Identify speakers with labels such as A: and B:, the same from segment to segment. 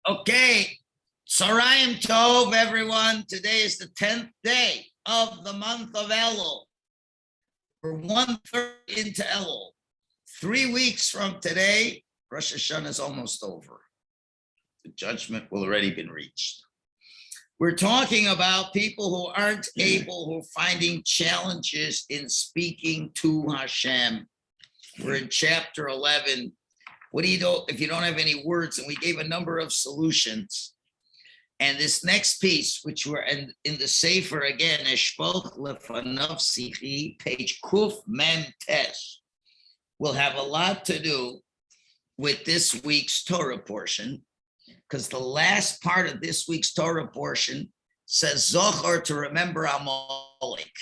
A: Okay, Sarayim Tov, everyone. Today is the 10th day of the month of Elul. We're 1/3 into Elul. 3 weeks from today, Rosh Hashanah is almost over. The judgment will already been reached. We're talking about people who aren't able, who are finding challenges in speaking to Hashem. We're in chapter 11. What do you do if you don't have any words? And we gave a number of solutions. And this next piece, which we're in the Sefer again, Eshpoch Lefanav Sichi, page Kuf Mem Tes, will have a lot to do with this week's Torah portion, because the last part of this week's Torah portion says Zochar, to remember Amalek.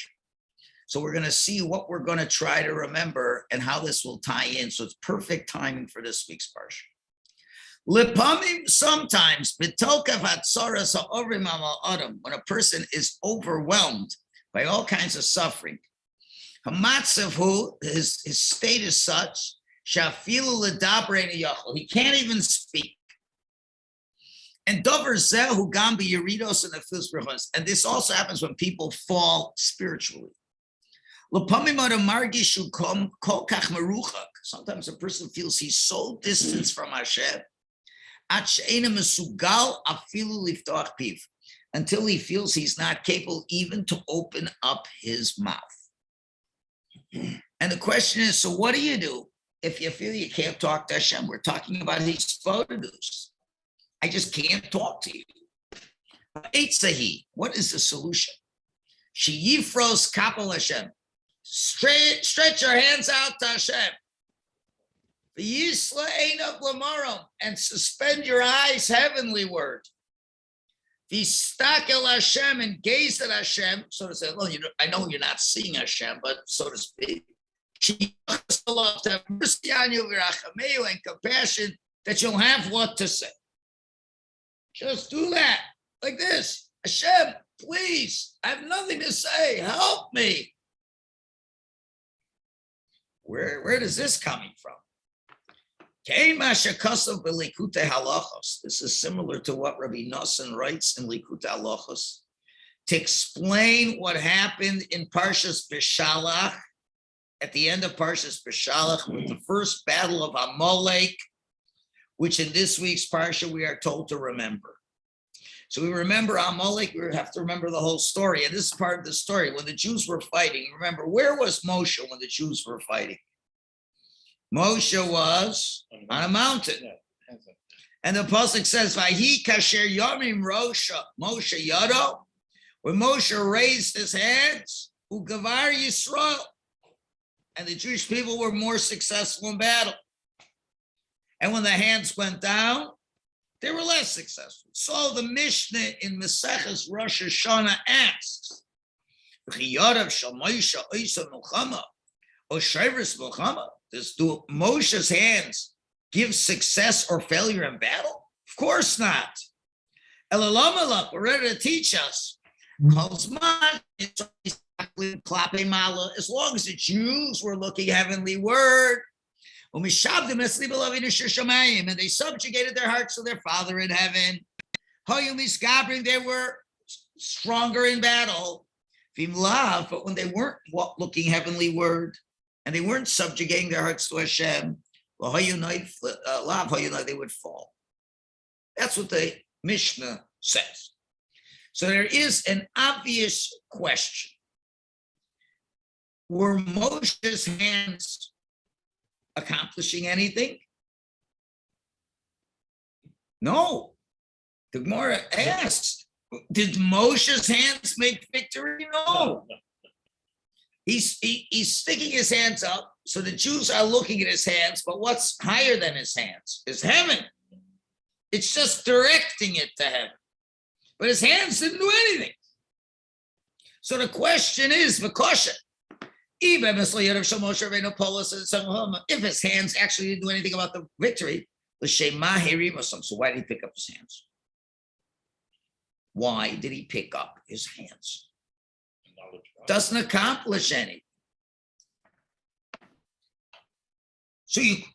A: So we're going to see what we're going to try to remember and how this will tie in. So it's perfect timing for this week's parsha. Lipamim, sometimes, when a person is overwhelmed by all kinds of suffering, his state is such, he can't even speak. And and this also happens when people fall spiritually. Sometimes a person feels he's so distant from Hashem until he feels he's not capable even to open up his mouth. And the question is, so what do you do if you feel you can't talk to Hashem? We're talking about HISBODEDUS. I just can't talk to you. What is the solution? Sheyifros kapel Hashem. Stretch your hands out to Hashem. And suspend your eyes heavenlyward. Vistakel Hashem, and gaze at Hashem, so to say. Well, I know you're not seeing Hashem, but so to speak. Have mercy on you, and compassion, that you'll have what to say. Just do that, like this. Hashem, please, I have nothing to say. Help me. Where is this coming from? This is similar to what Rabbi Nosson writes in Likutei Halachos to explain what happened in Parshas Beshalach, at the end of Parshas Beshalach, with the first battle of Amalek, which in this week's Parsha we are told to remember. So we remember Amalek, we have to remember the whole story. And this is part of the story. When the Jews were fighting, remember, where was Moshe when the Jews were fighting? Moshe was on a mountain. And the Pasuk says, Vahi kasher yomim rosha Moshe yado, when Moshe raised his hands, ugavar Yisrael, and the Jewish people were more successful in battle. And when the hands went down, they were less successful. So the Mishnah in Maseches Rosh Hashanah asks, do Moshe's hands give success or failure in battle? Of course not. We're ready to teach us. As long as the Jews were looking heavenly word, and they subjugated their hearts to their Father in heaven, they were stronger in battle. But when they weren't looking heavenly word, and they weren't subjugating their hearts to Hashem, they would fall. That's what the Mishnah says. So there is an obvious question. Were Moshe's hands accomplishing anything? No. The Gemara asks, did Moshe's hands make victory? No. He's sticking his hands up, so the Jews are looking at his hands, but what's higher than his hands is heaven. It's just directing it to heaven. But his hands didn't do anything. So the question is, Vakosha, if his hands actually didn't do anything about the victory, so why did he pick up his hands? Why did he pick up his hands? Doesn't accomplish anything.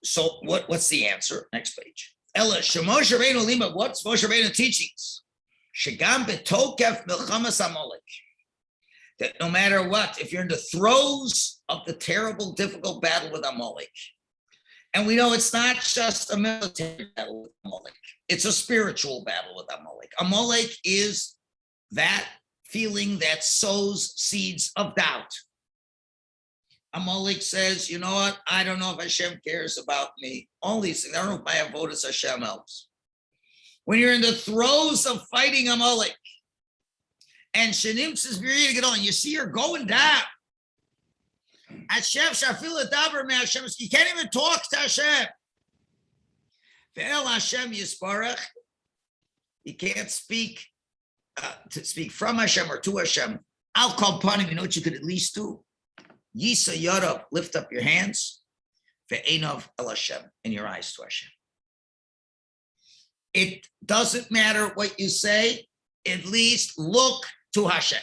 A: So what's the answer? Next page. Ella Moshe Rabbeinu lima. What's Moshe Rabbeinu teachings? Shegam betokef milchamas Amalek. That no matter what, if you're in the throes of the terrible, difficult battle with Amalek, and we know it's not just a military battle with Amalek, it's a spiritual battle with Amalek. Amalek is that feeling that sows seeds of doubt. Amalek says, you know what? I don't know if Hashem cares about me. All these things. I don't know if my avodas Hashem helps. When you're in the throes of fighting Amalek, and Shanim says, to get on, you see her going down. Hashem, Shafil Adaber me Hashem. You can't even talk to Hashem. Ve'el Hashem Yisparach. You can't speak to speak from Hashem or to Hashem. I'll call upon him. You know what you could at least do? Yisa Yadav, lift up your hands. Ve'enov El Hashem, and your eyes to Hashem. It doesn't matter what you say. At least look to Hashem.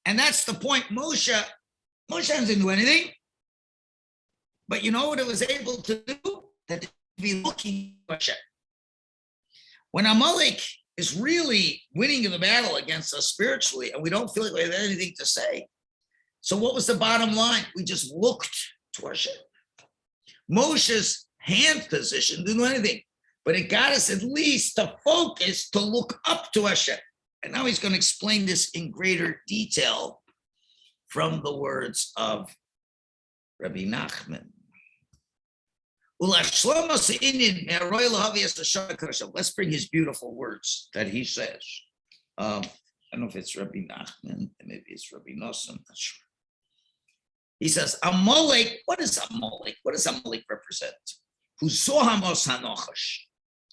A: And that's the point. Moshe doesn't do anything. But you know what it was able to do? That it be looking to Hashem. When Amalek is really winning in the battle against us spiritually, and we don't feel like we have anything to say. So what was the bottom line? We just looked to Hashem. Moshe's hand position didn't do anything, but it got us at least to focus, to look up to Hashem. And now he's going to explain this in greater detail from the words of Rabbi Nachman. Let's bring his beautiful words that he says. I don't know if it's Rabbi Nachman, maybe it's Rabbi Nosson, I'm not sure. He says, Amalek, what is Amalek? What does Amalek represent? Huzohamos hanochash.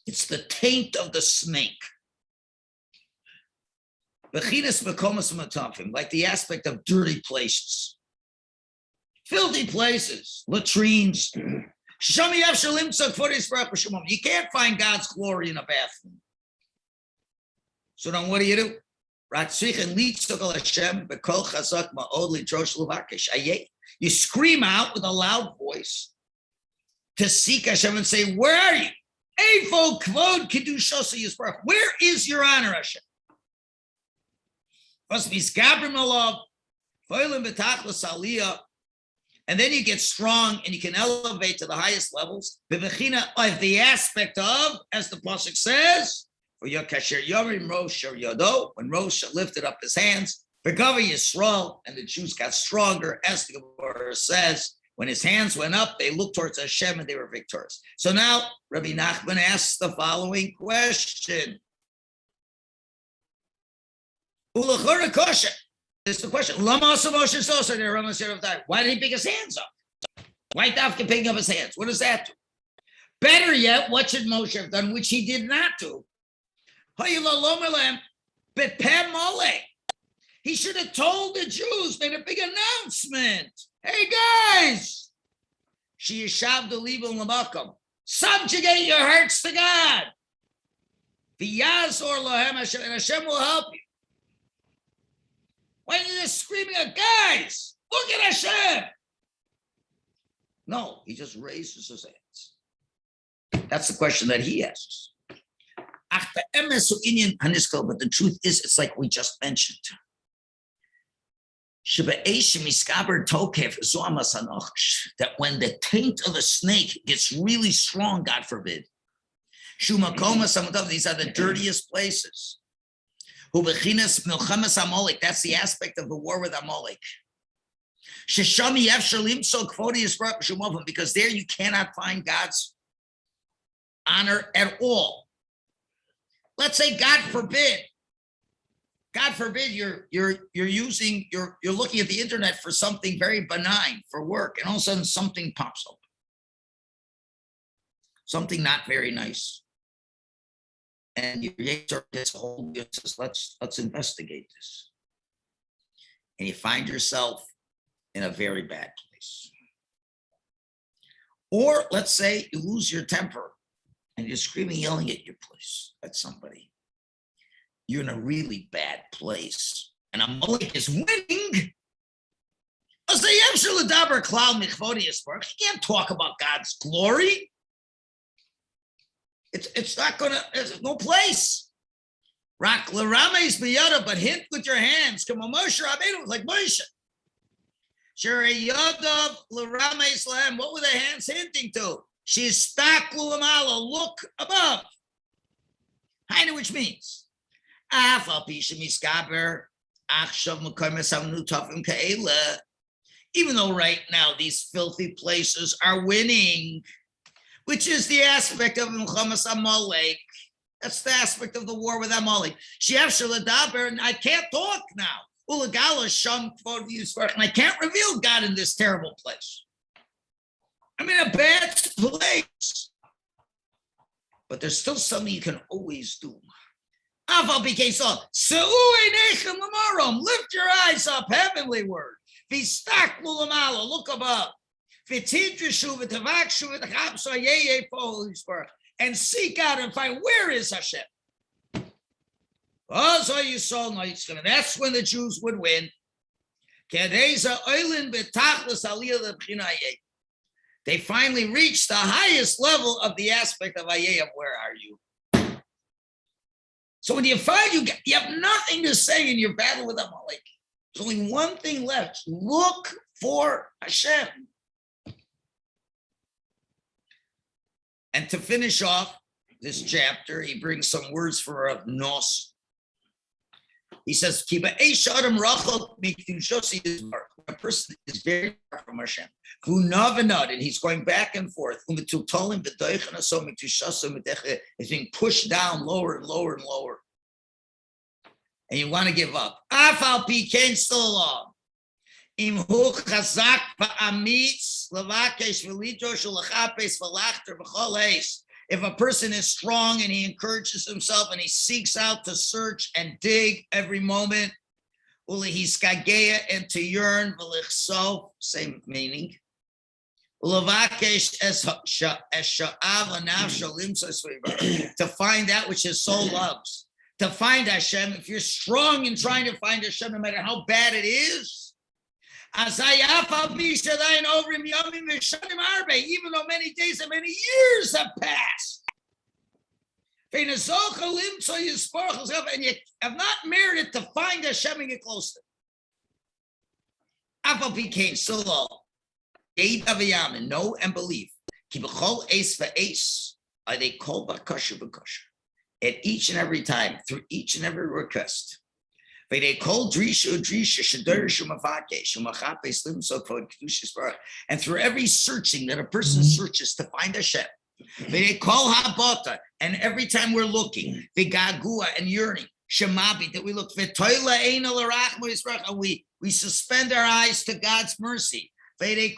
A: It's the taint of the snake. Bechinas mekomas matafim, like the aspect of dirty places. Filthy places, latrines. You can't find God's glory in a bathroom. So then what do? You scream out with a loud voice to seek Hashem and say, where are you? Where is your honor, Hashem? And then you get strong and you can elevate to the highest levels. Of the aspect of, as the pasuk says, when Rosh lifted up his hands, Yisrael, and the Jews got stronger, as the Gemara says, when his hands went up, they looked towards Hashem and they were victorious. So now Rabbi Nachman asks the following question. This is the question. Why did he pick his hands up? Why Dafka picking up his hands? What does that do? Better yet, what should Moshe have done, which he did not do? He should have told the Jews, made a big announcement. Hey guys, subjugate your hearts to God. And Hashem will help you. Why are you just screaming at guys? Look at Hashem. No, he just raises his hands. That's the question that he asks. But the truth is, it's like we just mentioned. That when the taint of the snake gets really strong, God forbid, these are the dirtiest places. That's the aspect of the war with Amalek. Because there you cannot find God's honor at all. Let's say, God forbid, you're looking at the internet for something very benign for work, and all of a sudden something pops up. Something not very nice. And your Yetzer gets a hold of you and says, let's investigate this. And you find yourself in a very bad place. Or let's say you lose your temper and you're screaming, yelling at your place, at somebody. You're in a really bad place. And Amalek is winning. You can't talk about God's glory. It's not gonna, there's no place. Rak l'rameis b'yada, but hint with your hands. Come on, Moshe Rabbeinu was like Moshe. Shere yadav l'rameis lahem. What were the hands hinting to? She's staklu l'mala, look above. Hainu, which means afal pisha miskaber achshav mekoymes havnu tafim ka'ela. Even though right now these filthy places are winning, which is the aspect of Milchamas Amalek. That's the aspect of the war with Amalek. And I can't talk now. And I can't reveal God in this terrible place. I'm in a bad place. But there's still something you can always do. Lift your eyes up heavenly-ward. Look above. And seek out and find, where is Hashem? That's when the Jews would win. They finally reached the highest level of the aspect of Ayeh, where are you? So when you find you have nothing to say in your battle with Amalek, there's only one thing left. Look for Hashem. And to finish off this chapter, he brings some words for a nos. He says, a person is very far from Hashem. And he's going back and forth. He's being pushed down lower and lower and lower. And you want to give up. Still along. If a person is strong and he encourages himself and he seeks out to search and dig every moment, and to yearn, same meaning. To find that which his soul loves. To find Hashem, if you're strong in trying to find Hashem, no matter how bad it is, even though many days and many years have passed, and you have not merited to find Hashem and get close to Him. Know and believe. At each and every time, through each and every request. And through every searching that a person searches to find Hashem. And every time we're looking, and yearning, that we look, and we suspend our eyes to God's mercy. And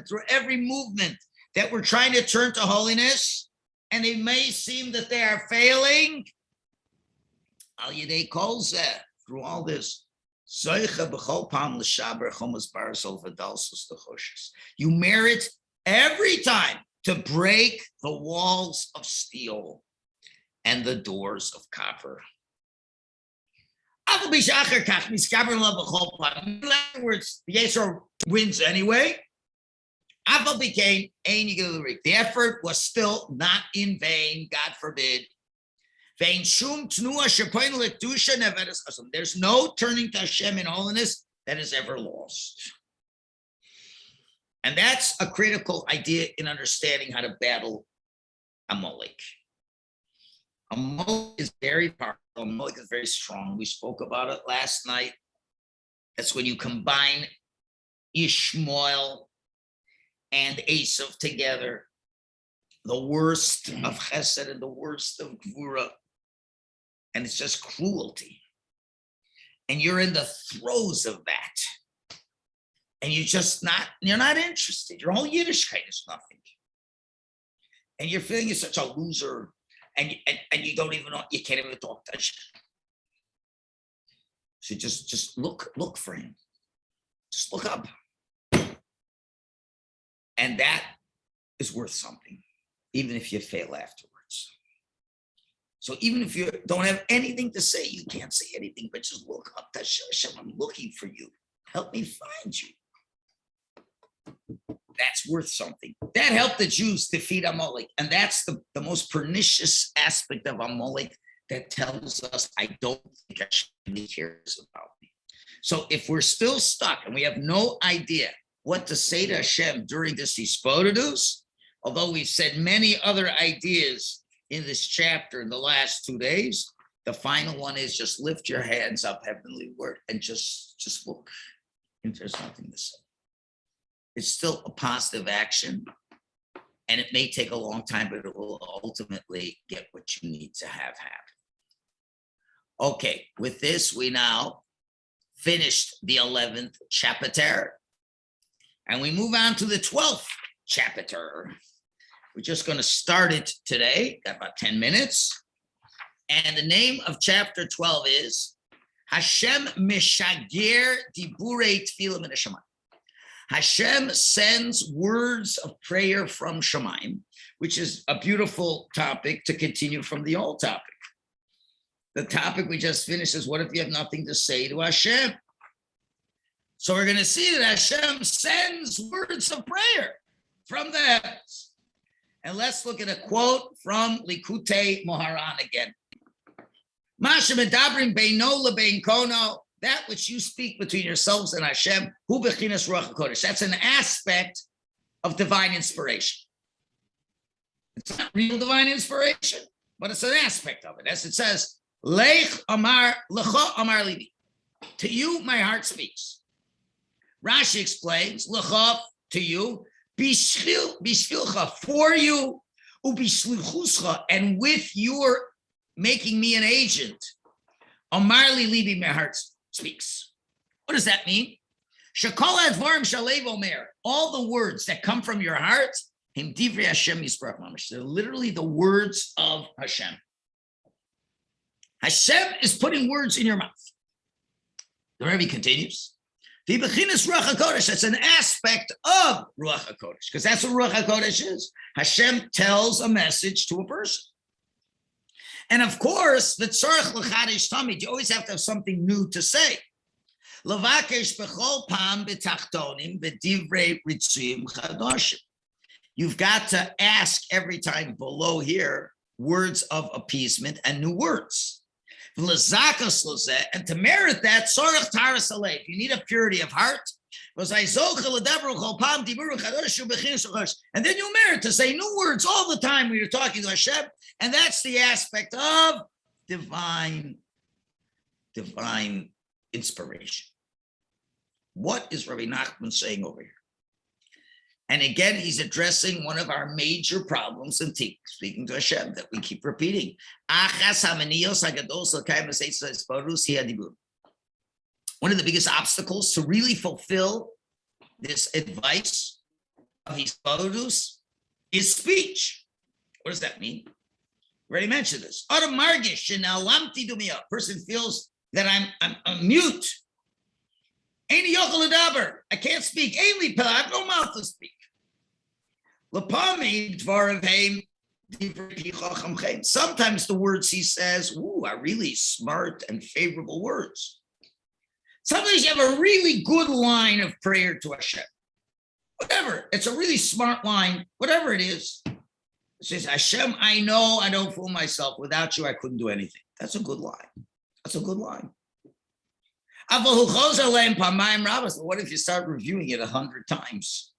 A: through every movement that we're trying to turn to holiness, and it may seem that they are failing, through all this, you merit every time to break the walls of steel and the doors of copper. In other words, the Yisro wins anyway. The effort was still not in vain, God forbid. There's no turning to Hashem in holiness that is ever lost. And that's a critical idea in understanding how to battle Amalek. Amalek is very powerful. Amalek is very strong. We spoke about it last night. That's when you combine Ishmael and Esav together, the worst of Chesed and the worst of Gvura. And it's just cruelty. And you're in the throes of that. And you're not interested. Your whole Yiddishkeit is nothing. And you're feeling you're such a loser. And you don't even know, you can't even talk to Hashem. So just look for him. Just look up. And that is worth something, even if you fail afterwards. So even if you don't have anything to say, you can't say anything, but just look up to Hashem. I'm looking for you. Help me find you. that's worth something. That helped the Jews defeat Amalek. And that's the most pernicious aspect of Amalek that tells us, I don't think Hashem cares about me. So if we're still stuck and we have no idea what to say to Hashem during this HISBODEDUS, although we've said many other ideas in this chapter in the last 2 days, the final one is just lift your hands up, heavenly word, and just look. And there's nothing to say. It's still a positive action, and it may take a long time, but it will ultimately get what you need to have happen. Okay, with this, we now finished the 11th chapter, and we move on to the 12th chapter. We're just going to start it today, got about 10 minutes. And the name of chapter 12 is Hashem Meshager Diburei Tefillah Min Hashamayim. Hashem sends words of prayer from Shamayim, which is a beautiful topic to continue from the old topic. The topic we just finished is, what if you have nothing to say to Hashem? So we're going to see that Hashem sends words of prayer from the heavens. And let's look at a quote from Likutei Moharan again. Masha medabrim beino lebein kono, that which you speak between yourselves and Hashem, hu bechinas ruach hakodesh. That's an aspect of divine inspiration. It's not real divine inspiration, but it's an aspect of it. As it says, Lech amar lecha amar libi. To you, my heart speaks. Rashi explains, lecha, to you, bishvilcha, for you, ubishlichuscha, and with your making me an agent. Amarli libi, my heart speaks. What does that mean? Shekol advarim shalev omer, all the words that come from your heart, him divrei Hashem yisparach mamash. They're literally the words of Hashem. Hashem is putting words in your mouth. The Rabbi continues. That's an aspect of Ruach HaKodesh, because that's what Ruach HaKodesh is. Hashem tells a message to a person. And of course, the tzarech l'chadesh tamid, you always have to have something new to say. Levakesh bechol pam b'tachtonim v'divrei ritzuyim chadoshim. You've got to ask every time below here words of appeasement and new words. And to merit that, tzarech taras alev, you need a purity of heart. And then you merit to say new words all the time when you're talking to Hashem. And that's the aspect of divine inspiration. What is Rabbi Nachman saying over here? And again, he's addressing one of our major problems in speaking to Hashem that we keep repeating. One of the biggest obstacles to really fulfill this advice of HISBODEDUS is speech. What does that mean? We already mentioned this. A person feels that I'm mute. I can't speak. I have no mouth to speak. Sometimes the words he says are really smart and favorable words. Sometimes you have a really good line of prayer to Hashem. Whatever, it's a really smart line, whatever it is. It says, Hashem, I know I don't fool myself. Without you, I couldn't do anything. That's a good line. That's a good line. But what if you start reviewing it 100 times?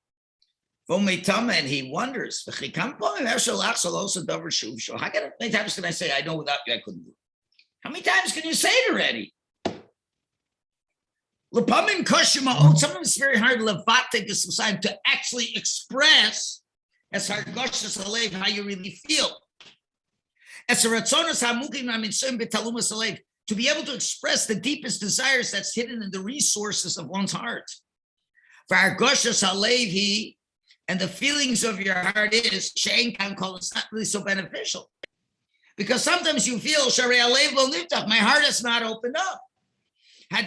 A: And he wonders, how many times can I say, I know without you, I couldn't do it? How many times can you say it already? Sometimes it's very hard to actually express as how you really feel. To be able to express the deepest desires that's hidden in the resources of one's heart. And the feelings of your heart is, it's not really so beneficial. Because sometimes you feel, my heart is not opened up. My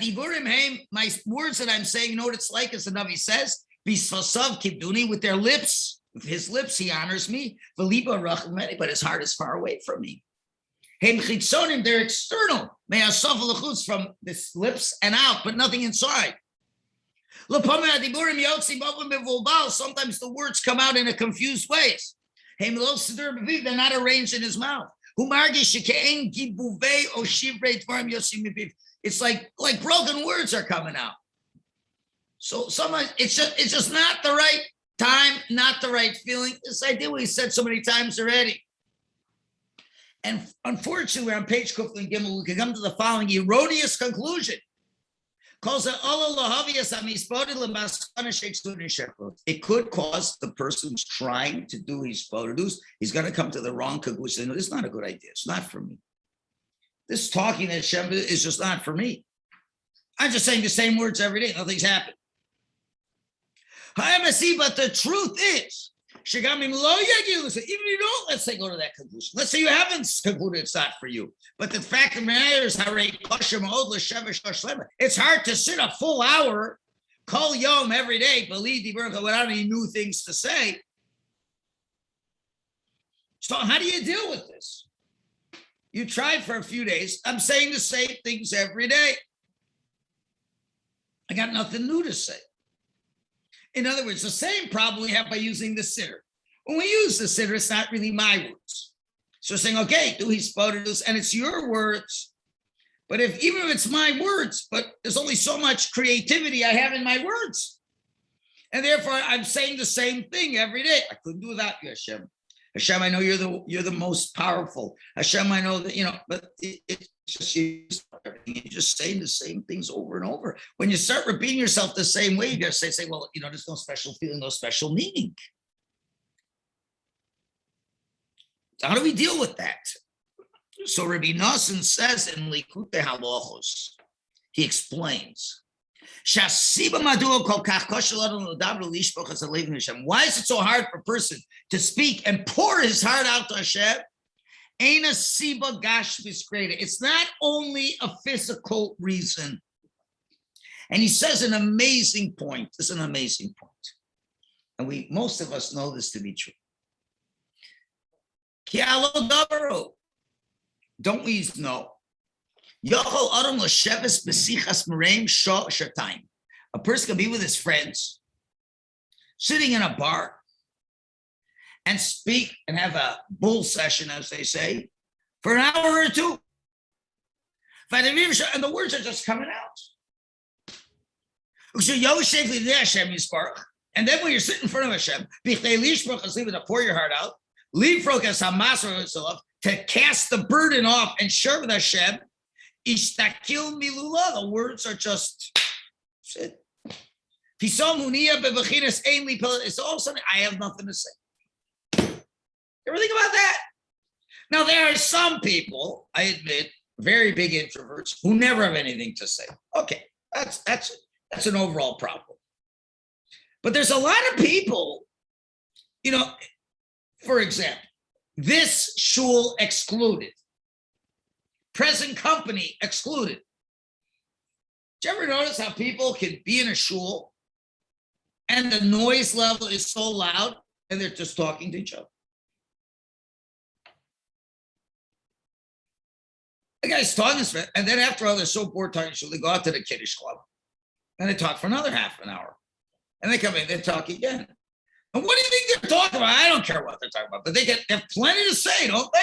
A: words that I'm saying, you know what it's like, as the Navi says, with their lips, with his lips, he honors me, but his heart is far away from me. They're external, from this lips and out, but nothing inside. Sometimes the words come out in a confused ways. They're not arranged in his mouth. It's like broken words are coming out. So sometimes it's just not the right time, not the right feeling. This idea we said so many times already. And unfortunately, we're on page Kuf and Gimel. We can come to the following erroneous conclusion. It could cause the person who's trying to do HISBODEDUS, he's going to come to the wrong conclusion. No, this is not a good idea. It's not for me. This talking to Hashem is just not for me. I'm just saying the same words every day. Nothing's happened. But the truth is, even if you don't, let's say, go to that conclusion. Let's say you haven't concluded it's not for you. But the fact of the matter is, it's hard to sit a full hour, kol yom every day, believe without any new things to say. So how do you deal with this? You tried for a few days. I'm saying the same things every day. I got nothing new to say. In other words, the same problem we have by using the siddur. When we use the siddur, it's not really my words. So saying, okay, do HISBODEDUS, and it's your words. But even if it's my words, but there's only so much creativity I have in my words. And therefore, I'm saying the same thing every day. I couldn't do without you, Hashem. Hashem, I know you're the most powerful. Hashem, I know that, but it's just you're just saying the same things over and over. When you start repeating yourself the same way, you got to say, well, there's no special feeling, no special meaning. So how do we deal with that? So Rabbi Nosson says in Likutei Halachos, he explains, why is it so hard for a person to speak and pour his heart out to Hashem? It's not only a physical reason. And he says an amazing point. This is an amazing point. And most of us know this to be true. Don't we know? A person can be with his friends, sitting in a bar, and speak and have a bull session, as they say, for an hour or two. And the words are just coming out. And then when you're sitting in front of Hashem, to pour your heart out, to cast the burden off and share with Hashem, the words are just sit. It's all of a sudden, I have nothing to say. You ever think about that? Now, there are some people, I admit, very big introverts who never have anything to say. Okay, that's an overall problem. But there's a lot of people, for example, this shul excluded, present company excluded. Did you ever notice how people can be in a shul and the noise level is so loud and they're just talking to each other? The guy's talking, and then after all, they're so bored talking, so they go out to the Kiddush club and they talk for another half an hour. And they come in, they talk again. And what do you think they're talking about? I don't care what they're talking about, but they have plenty to say, don't they?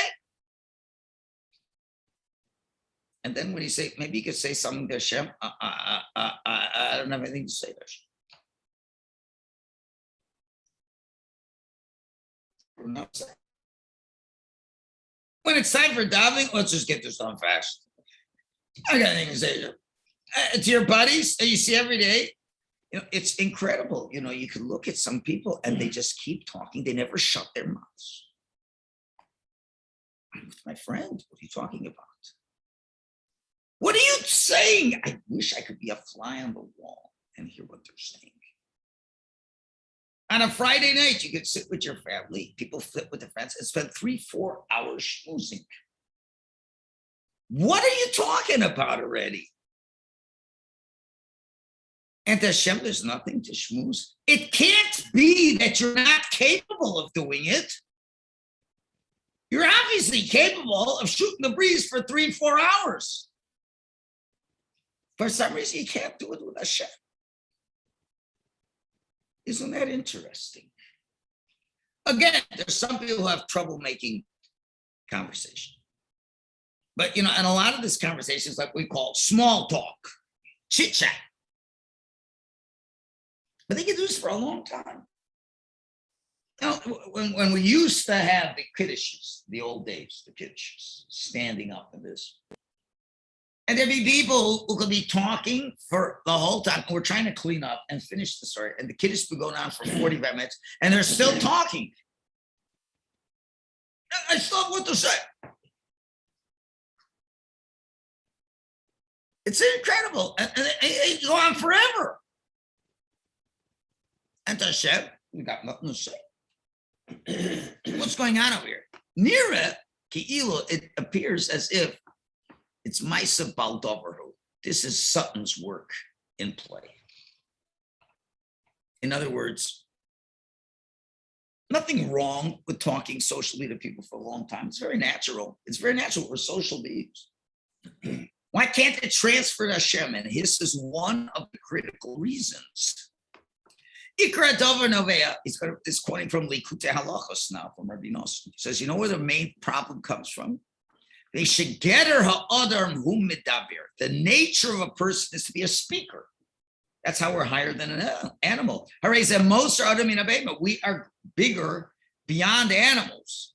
A: And then when you say, maybe you could say something to Hashem, I don't have anything to say to Hashem. When it's time for davening, let's just get this done fast. I got anything to say to your buddies that you see every day. It's incredible. You can look at some people and they just keep talking. They never shut their mouths. I'm with my friend. What are you talking about? What are you saying? I wish I could be a fly on the wall and hear what they're saying. On a Friday night, you could sit with your family, people flip with their friends, and spend 3-4 hours schmoozing. What are you talking about already? And to Hashem, there's nothing to schmooze. It can't be that you're not capable of doing it. You're obviously capable of shooting the breeze for 3-4 hours. For some reason, you can't do it with Hashem. Isn't that interesting? Again, there's some people who have trouble making conversation. But, and a lot of this conversation is like we call small talk, chit chat. But they can do this for a long time. When we used to have the kiddushes, the old days, the kiddushes, standing up in this. And there'd be people who could be talking for the whole time. We're trying to clean up and finish the story. And the kiddush would go on for 45 minutes and they're still talking. I still have what to say. It's incredible. And it go on forever. And Hashem, we got nothing to say. What's going on over here? Nira, Ki'ilu, it appears as if it's Maisa Baldoverhu. This is Sutton's work in play. In other words, nothing wrong with talking socially to people for a long time. It's very natural. It's very natural. We're social beings. Why can't it transfer to Hashem? And this is one of the critical reasons. Ikra Dover Novea, he's quoting from Likutei Halachos now, from Rabbi Yossi. He says, you know where the main problem comes from? They should get her ha'adam hu medaber. The nature of a person is to be a speaker. That's how we're higher than an animal. We are bigger beyond animals.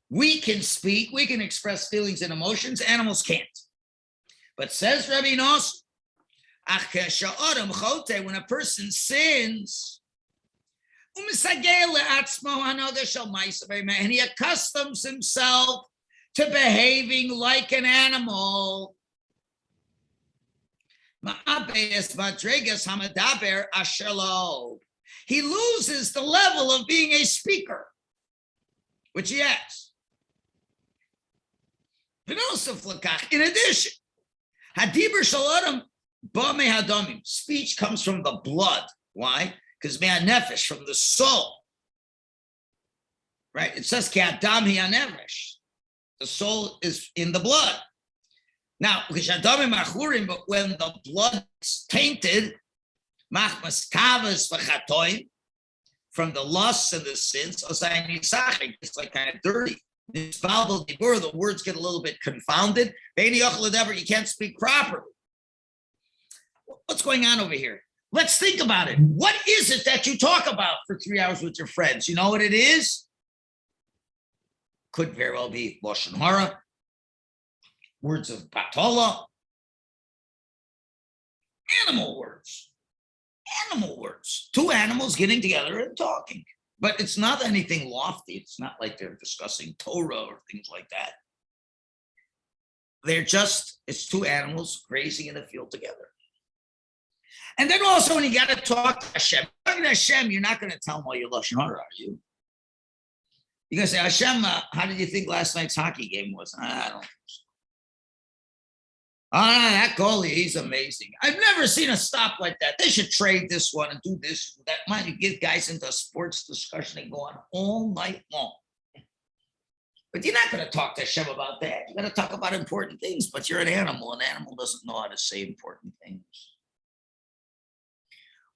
A: We can speak, we can express feelings and emotions, animals can't. But says Rabbi Yossi, when a person sins, and he accustoms himself to behaving like an animal, he loses the level of being a speaker, which he has. In addition, speech comes from the blood. Why? Because nefesh, from the soul. Right? It says nefesh. The soul is in the blood. Now, but when the blood is tainted, from the lusts and the sins, it's like kind of dirty. The words get a little bit confounded. You can't speak properly. What's going on over here? Let's think about it. What is it that you talk about for 3 hours with your friends? You know what it is? Could very well be Lashon Hara, words of Batola, animal words. Two animals getting together and talking. But it's not anything lofty. It's not like they're discussing Torah or things like that. It's two animals grazing in the field together. And then also when you got to talk to Hashem, you're not going to tell him all your Lashon Hara, are you? You're going to say, Hashem, how did you think last night's hockey game was? I don't think so. That goalie, he's amazing. I've never seen a stop like that. They should trade this one and do this. That might you get guys into a sports discussion and go on all night long. But you're not going to talk to Hashem about that. You're going to talk about important things, but you're an animal. An animal doesn't know how to say important things.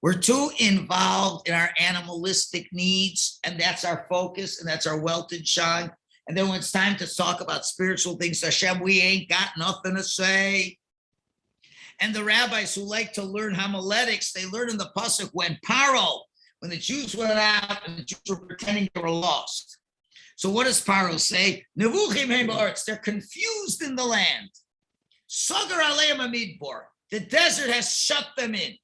A: We're too involved in our animalistic needs, and that's our focus, and that's our wealth and shine. And then when it's time to talk about spiritual things, Hashem, we ain't got nothing to say. And the rabbis who like to learn homiletics, they learn in the pasuk when the Jews went out and the Jews were pretending they were lost. So what does Paro say? Nevuchim heim ba'aretz. They're confused in the land. Sagar aleim amidbor. The desert has shut them in.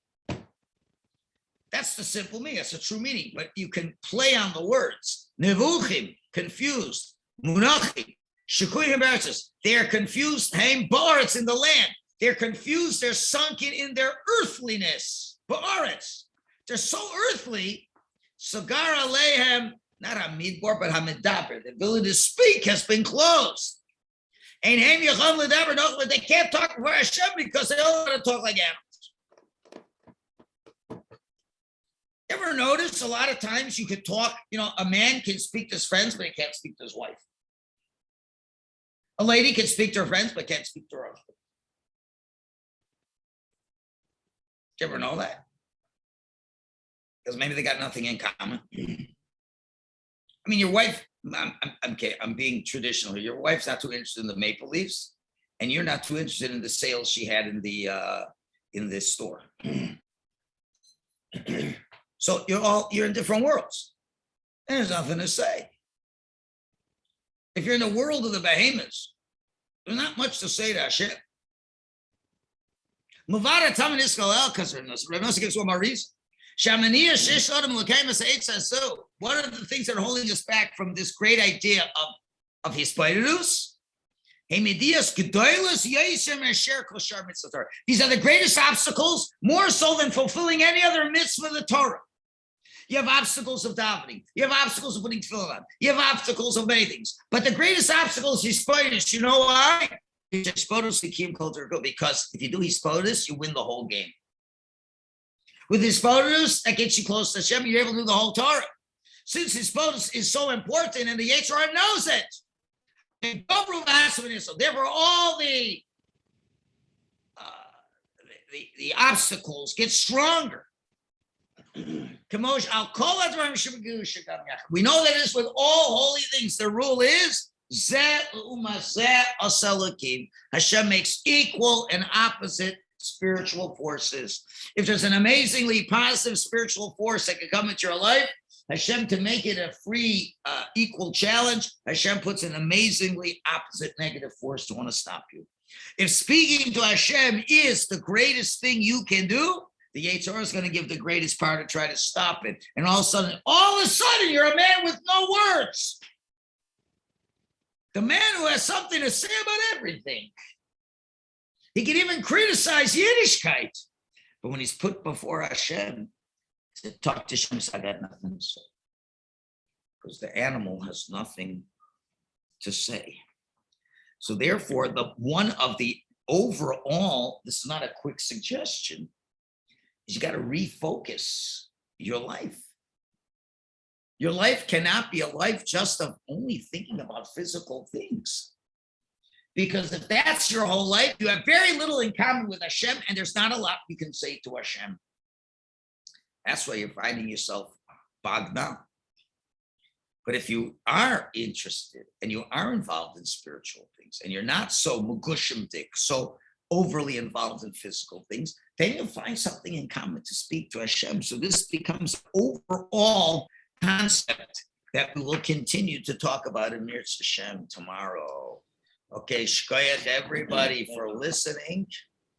A: That's the simple meaning. That's a true meaning. But you can play on the words. Nevuchim, confused. Munachim, shukuyim ba'aretz. They are confused. Heim ba'aretz, in the land. They're confused. They're sunken in their earthliness. Ba'aretz. They're so earthly. Sagar aleim. Not Hamidbar, but Hamidaber. The ability to speak has been closed. And they can't talk for Hashem because they don't want to talk like animals. Ever notice a lot of times you could talk, a man can speak to his friends, but he can't speak to his wife. A lady can speak to her friends, but can't speak to her husband. Did you ever know that? because maybe they got nothing in common. I mean, your wife, I'm being traditional here. Your wife's not too interested in the Maple Leafs, and you're not too interested in the sales she had in this store. So you're in different worlds. And there's nothing to say. If you're in the world of the behemoths, there's not much to say to Hashem. Muvara Taman Israel, because Rabbi gives one more reason. What are the things that are holding us back from this great idea of HISBODEDUS? These are the greatest obstacles, more so than fulfilling any other mitzvah of the Torah. You have obstacles of davening. You have obstacles of putting tefillin on. You have obstacles of many things. But the greatest obstacle is HISBODEDUS. You know why? Because if you do HISBODEDUS, you win the whole game. With HISBODEDUS, that gets you close to Hashem. You're able to do the whole Torah. Since HISBODEDUS is so important, and the Yetzer Hara knows it, therefore all the obstacles get stronger. We know that it is with all holy things. The rule is Hashem makes equal and opposite spiritual forces. If there's an amazingly positive spiritual force that can come into your life, Hashem, to make it a free, equal challenge, Hashem puts an amazingly opposite negative force to want to stop you. If speaking to Hashem is the greatest thing you can do, the Yetzer Hara is going to give the greatest power to try to stop it. And all of a sudden, you're a man with no words. The man who has something to say about everything. He can even criticize Yiddishkeit. But when he's put before Hashem, he said, talk to Hashem, I got nothing to say. Because the animal has nothing to say. So therefore, one of the overall, this is not a quick suggestion, is you got to refocus your life. Your life cannot be a life just of only thinking about physical things. Because if that's your whole life, you have very little in common with Hashem, and there's not a lot you can say to Hashem. That's why you're finding yourself bogged down. But if you are interested and you are involved in spiritual things, and you're not so mugushimdik, so overly involved in physical things, then you'll find something in common to speak to Hashem. So this becomes overall concept that we will continue to talk about in Mirz Hashem tomorrow. Okay, shkoyach everybody for listening.